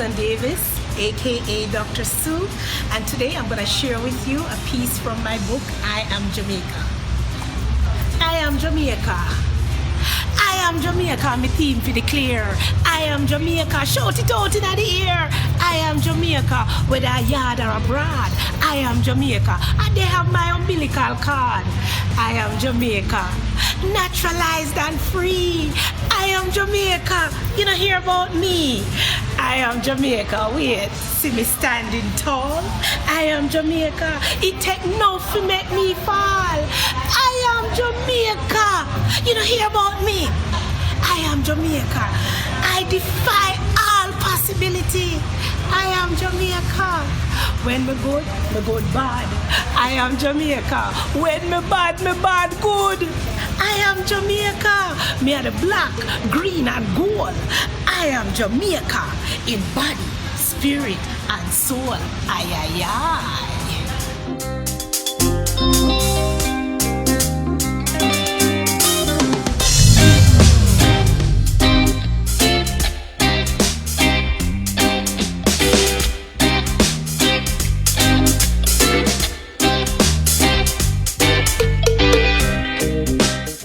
Susan Davis, aka Dr. Sue, and today I'm going to share with you a piece from my book, I Am Jamaica. I am Jamaica. I am Jamaica, my theme for the clear. I am Jamaica, shout it out in the ear. I am Jamaica, whether a yard or abroad. I am Jamaica, and they have my umbilical cord. I am Jamaica, naturalized and free. I am Jamaica, you don't hear about me. I am Jamaica, wait, see me standing tall. I am Jamaica, it take no to make me fall. I am Jamaica, you don't hear about me. I am Jamaica, I defy all possibility. I am Jamaica, when me good bad. I am Jamaica, when me bad good. I am Jamaica, me are the black, green and gold. I am Jamaica, in body, spirit and soul. Ay, ay, ay.